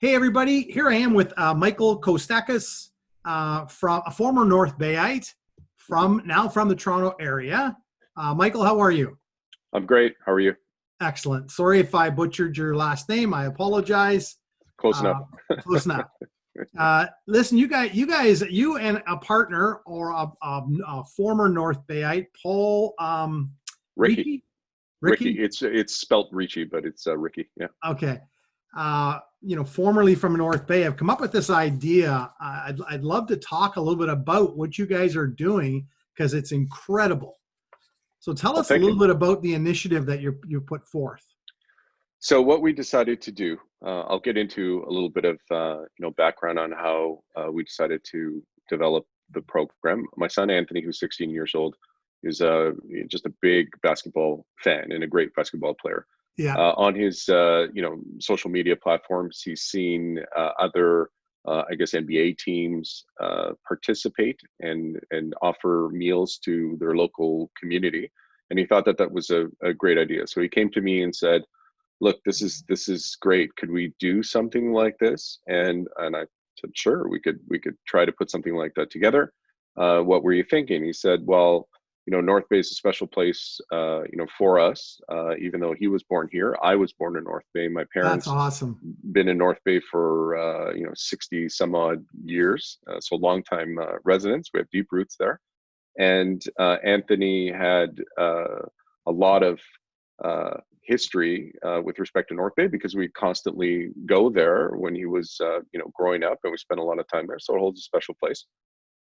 Hey everybody, here I am with Michael Costakos, from a former North Bayite, from the Toronto area. Michael, how are you? I'm great. How are you? Excellent. Sorry if I butchered your last name. I apologize. Close enough. Uh, Close enough. Listen, you and a partner or a former North Bayite, Paul Ricky. Ricky? Ricky. Ricky? It's spelt Ricci, but it's Ricky. Yeah. Okay. Formerly from North Bay, I've come up with this idea. I'd love to talk a little bit about what you guys are doing because it's incredible. So tell Well, us a thank you. little bit about the initiative that you put forth. So what we decided to do, I'll get into a little bit of background on how we decided to develop the program. My son Anthony, who's 16 years old, is just a big basketball fan and a great basketball player. Yeah, On his social media platforms, he's seen other NBA teams participate and offer meals to their local community, and he thought that that was a great idea. So he came to me and said, "Look, this is great. Could we do something like this?" And I said, "Sure, we could try to put something like that together. What were you thinking?" He said, "Well, North Bay is a special place, for us. Even though he was born here, I was born in North Bay. My that's parents awesome. been in North Bay for 60 some odd years, so long time residents. We have deep roots there. And Anthony had a lot of history with respect to North Bay because we constantly go there when he was growing up, and we spent a lot of time there. So it holds a special place.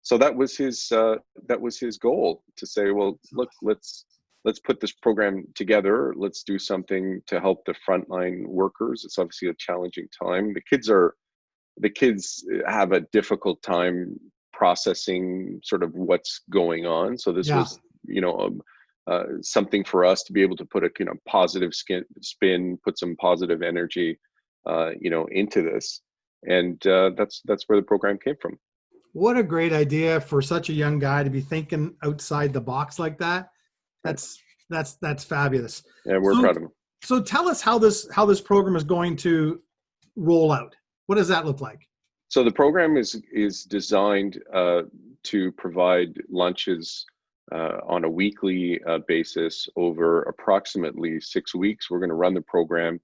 So that was his goal, to say, well, look, let's put this program together. Let's do something to help the frontline workers. It's obviously a challenging time. The kids have a difficult time processing sort of what's going on. So this Yeah, was something for us to be able to put a positive spin, put some positive energy into this, and that's where the program came from. what a great idea for such a young guy to be thinking outside the box like that. Right. That's fabulous. And we're So proud of him. so tell us how this program is going to roll out. What does that look like? So the program is designed to provide lunches on a weekly basis over approximately 6 weeks. We're going to run the program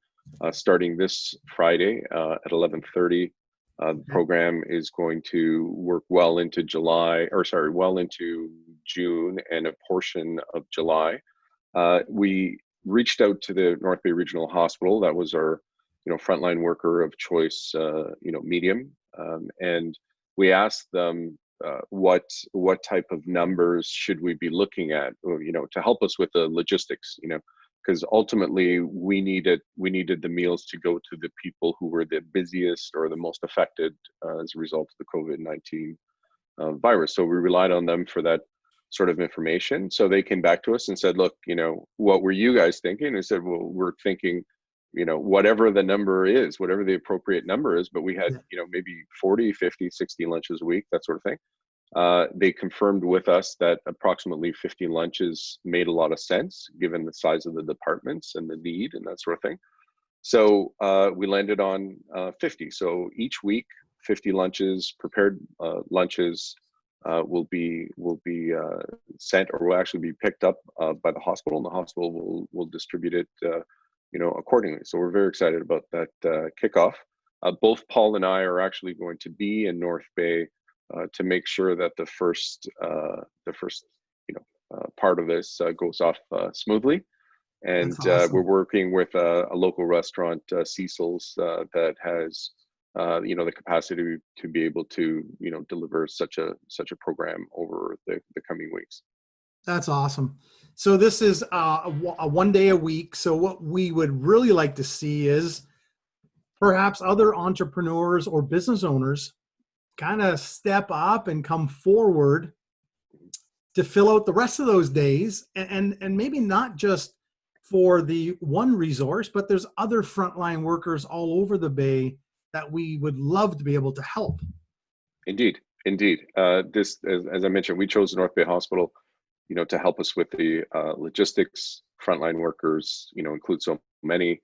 starting this Friday at 11:30. The Okay. program is going to work well into well into June and a portion of July. We reached out to the North Bay Regional Hospital. That was our, frontline worker of choice, medium, and we asked them what type of numbers should we be looking at, or, to help us with the logistics, because ultimately we needed the meals to go to the people who were the busiest or the most affected as a result of the COVID-19 virus. So we relied on them for that sort of information. So they came back to us and said, "Look, what were you guys thinking?" And we said, "Well, we're thinking, whatever the number is, whatever the appropriate number is." But we had, Yeah. maybe 40, 50, 60 lunches a week, that sort of thing. They confirmed with us that approximately 50 lunches made a lot of sense given the size of the departments and the need and that sort of thing. So we landed on 50. So each week, 50 lunches, prepared lunches, will be sent, or will actually be picked up by the hospital, and the hospital will distribute it, accordingly. So we're very excited about that kickoff. Both Paul and I are actually going to be in North Bay to make sure that the first part of this goes off smoothly. And That's we're awesome. working with a local restaurant, Cecil's, that has the capacity to be able to deliver such a program over the coming weeks. That's awesome. So this is a one day a week. So what we would really like to see is perhaps other entrepreneurs or business owners kind of step up and come forward to fill out the rest of those days, and maybe not just for the one resource, but there's other frontline workers all over the Bay that we would love to be able to help. Indeed, indeed. This, as I mentioned, we chose North Bay Hospital, to help us with the logistics. Frontline workers, include so many.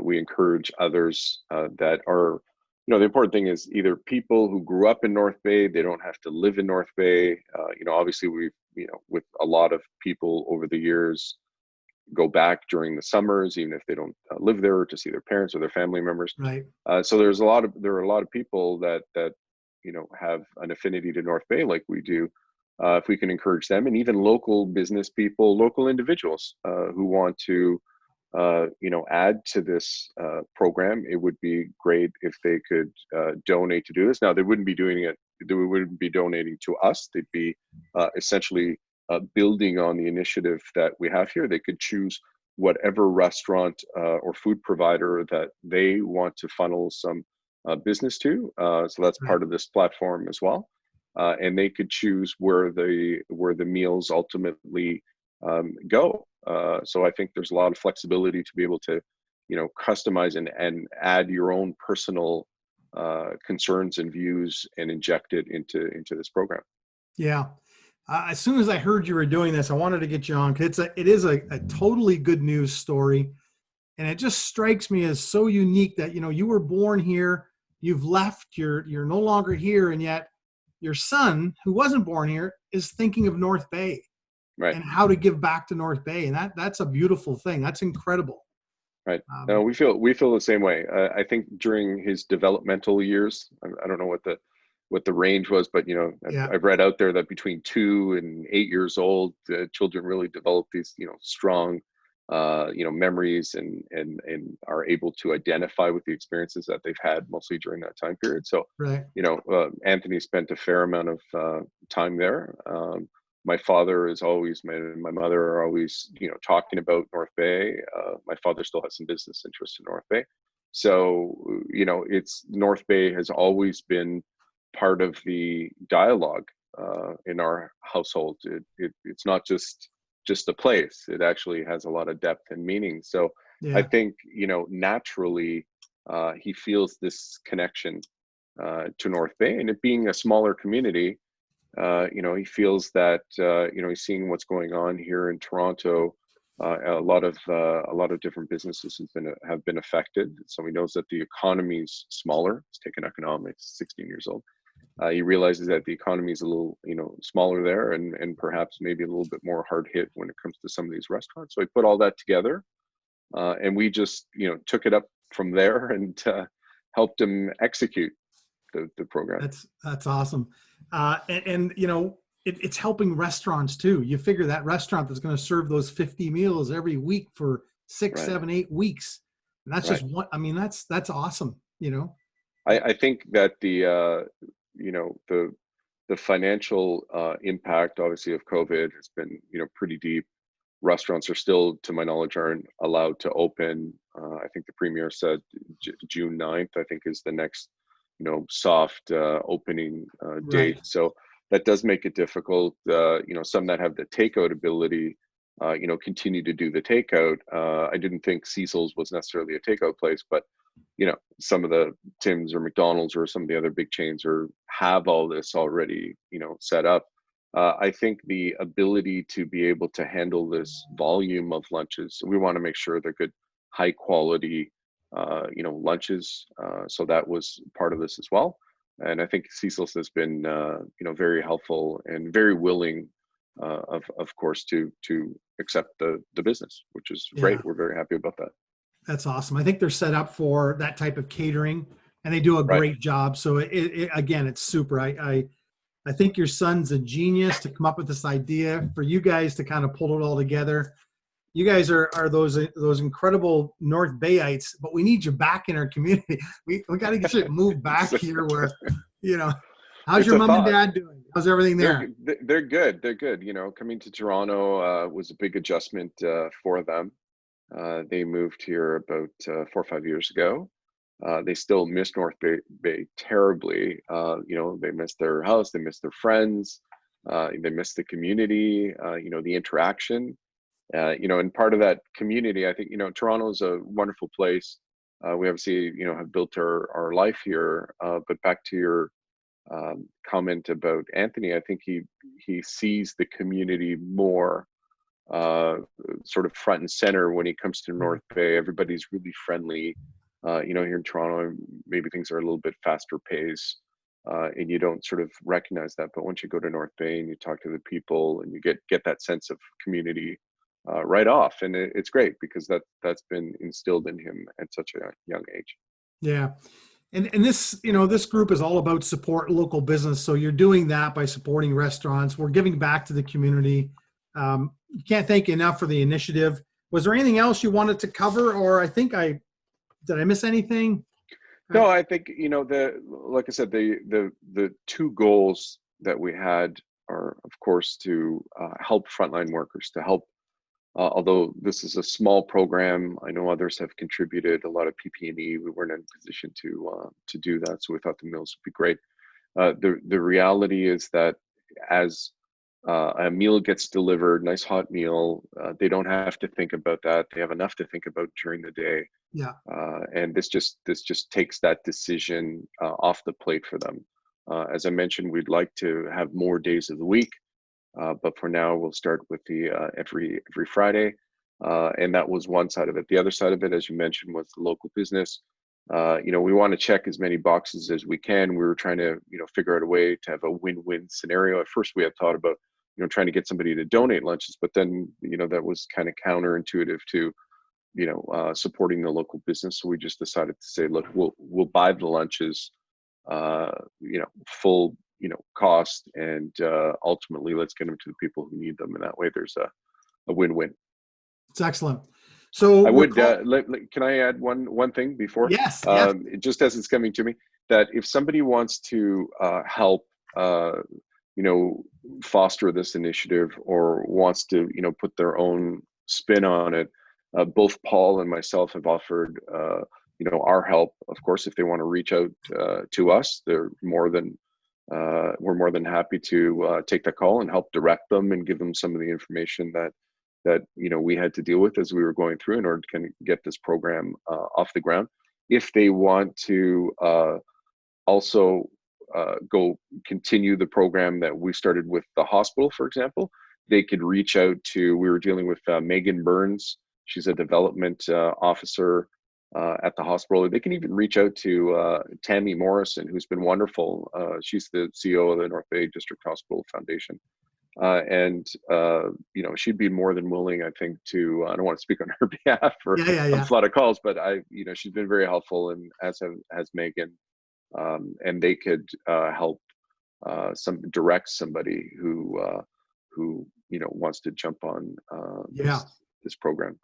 We encourage others that are the important thing is either people who grew up in North Bay, they don't have to live in North Bay. Obviously we've, with a lot of people over the years go back during the summers, even if they don't live there, to see their parents or their family members. Right. So there are a lot of people that have an affinity to North Bay like we do. If we can encourage them, and even local business people, local individuals who want to add to this program, it would be great if they could donate to do this. Now, they wouldn't be doing it, they wouldn't be donating to us. They'd be essentially building on the initiative that we have here. They could choose whatever restaurant or food provider that they want to funnel some business to. So that's Right. part of this platform as well. And they could choose where the meals ultimately go. So I think there's a lot of flexibility to be able to, customize and add your own personal concerns and views and inject it into this program. Yeah. As soon as I heard you were doing this, I wanted to get you on, because it is a totally good news story. And it just strikes me as so unique that, you were born here, you've left, you're no longer here. And yet your son, who wasn't born here, is thinking of North Bay Right. and how to give back to North Bay. And that's a beautiful thing. That's incredible. Right. No, we feel the same way. I think during his developmental years, I don't know what the range was, but Yeah. I've read out there that between 2 and 8 years old, children really develop these strong memories and are able to identify with the experiences that they've had mostly during that time period. So Right. Anthony spent a fair amount of time there. My father is always, my mother are always, talking about North Bay. My father still has some business interests in North Bay. So, it's North Bay has always been part of the dialogue in our household. It's not just a place. It actually has a lot of depth and meaning. So I Yeah. think, he he feels this connection to North Bay, and it being a smaller community, he feels that he's seeing what's going on here in Toronto. A lot of different businesses have been affected. So he knows that the economy's smaller. He's taken economics, 16 years old. He realizes that the economy is a little smaller there, and perhaps maybe a little bit more hard hit when it comes to some of these restaurants. So he put all that together, and we just took it up from there and helped him execute the program. That's awesome. And it's helping restaurants too. You figure that restaurant that's going to serve those 50 meals every week for 6, Right. 7, 8 weeks. And that's Right. just one. I mean, that's awesome. I think that the financial impact, obviously, of COVID has been pretty deep. Restaurants are still, to my knowledge, aren't allowed to open. I think the premier said June 9th, I think, is the next soft opening Right. date. So that does make it difficult. Some that have the takeout ability, continue to do the takeout. I didn't think Cecil's was necessarily a takeout place, but some of the Tim's or McDonald's or some of the other big chains have all this already, set up. I think the ability to be able to handle this volume of lunches, we want to make sure they're good, high quality, lunches. So that was part of this as well. And I think Cecil's has been, very helpful and very willing, of course, to accept the business, which is Yeah. great. We're very happy about that. That's awesome. I think they're set up for that type of catering, and they do a Right. great job. So again, it's super. I think your son's a genius to come up with this idea for you guys to kind of pull it all together. You guys are those incredible North Bayites, but we need you back in our community. We got to get you moved back here where, how's It's your a mom and thought. dad doing? How's everything there? They're good. They're good. Coming to Toronto was a big adjustment for them. They moved here about 4 or 5 years ago. They still miss North Bay terribly. They miss their house, they miss their friends, they miss the community, the interaction. And part of that community, I think, Toronto is a wonderful place. We obviously, have built our life here. But back to your comment about Anthony, I think he sees the community more sort of front and center when he comes to Right. North Bay. Everybody's really friendly. Here in Toronto, maybe things are a little bit faster pace, and you don't sort of recognize that. But once you go to North Bay and you talk to the people, and you get that sense of community right off, and it's great because that's been instilled in him at such a young age. Yeah. And this, this group is all about support local business. So you're doing that by supporting restaurants. We're giving back to the community. You can't thank you enough for the initiative. Was there anything else you wanted to cover, or did I miss anything? No, I think, like I said, the two goals that we had are, of course, to help frontline workers, to help. Although this is a small program, I know others have contributed a lot of PP&E. We weren't in a position to do that, so we thought the meals would be great. The reality is that as a meal gets delivered, nice hot meal, they don't have to think about that. They have enough to think about during the day. Yeah. And this just takes that decision off the plate for them. As I mentioned, we'd like to have more days of the week, but for now we'll start with the every Friday, and that was one side of it. The other side of it, as you mentioned, was the local business. We want to check as many boxes as we can. We were trying to figure out a way to have a win-win scenario. At first, we had thought about trying to get somebody to donate lunches, but then that was kind of counterintuitive to supporting the local business. So we just decided to say, look, we'll buy the lunches, full cost, and ultimately let's get them to the people who need them, and that way there's a win-win. It's excellent. So I would can I add one thing before? Yes. Just as it's coming to me, that if somebody wants to help foster this initiative, or wants to put their own spin on it, both Paul and myself have offered our help. Of course, if they want to reach out to us, we're more than happy to take that call and help direct them and give them some of the information that we had to deal with as we were going through in order to kind of get this program off the ground. If they want to also go continue the program that we started with the hospital, for example, they could reach out to. We were dealing with Megan Burns. She's a development officer at the hospital. They can even reach out to Tammy Morrison, who's been wonderful. She's the CEO of the North Bay District Hospital Foundation. And she'd be more than willing, I think, to, I don't want to speak on her behalf for a flood of calls, but she's been very helpful, and as has Megan, and they could help direct somebody who wants to jump on this program.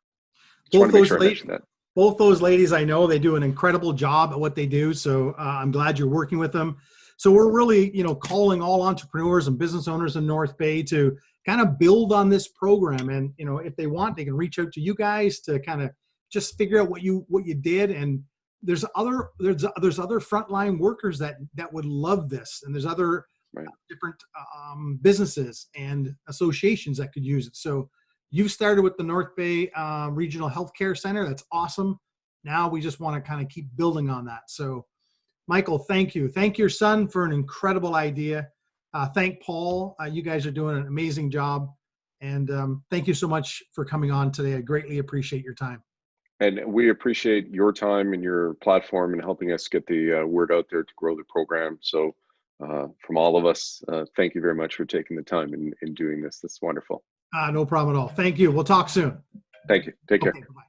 Just want to make sure I mention that. Both those ladies, I know they do an incredible job at what they do. So I'm glad you're working with them. So we're really, calling all entrepreneurs and business owners in North Bay to kind of build on this program. And, if they want, they can reach out to you guys to kind of just figure out what you did. And there's other frontline workers that would love this. And there's other different businesses and associations that could use it. So you've started with the North Bay Regional Healthcare Center. That's awesome. Now we just want to kind of keep building on that. So Michael, thank you. Thank your son for an incredible idea. Thank Paul. You guys are doing an amazing job. And thank you so much for coming on today. I greatly appreciate your time. And we appreciate your time and your platform and helping us get the word out there to grow the program. So from all of us, thank you very much for taking the time in doing this. This is wonderful. No problem at all. Thank you. We'll talk soon. Thank you. Take care. Okay, bye-bye.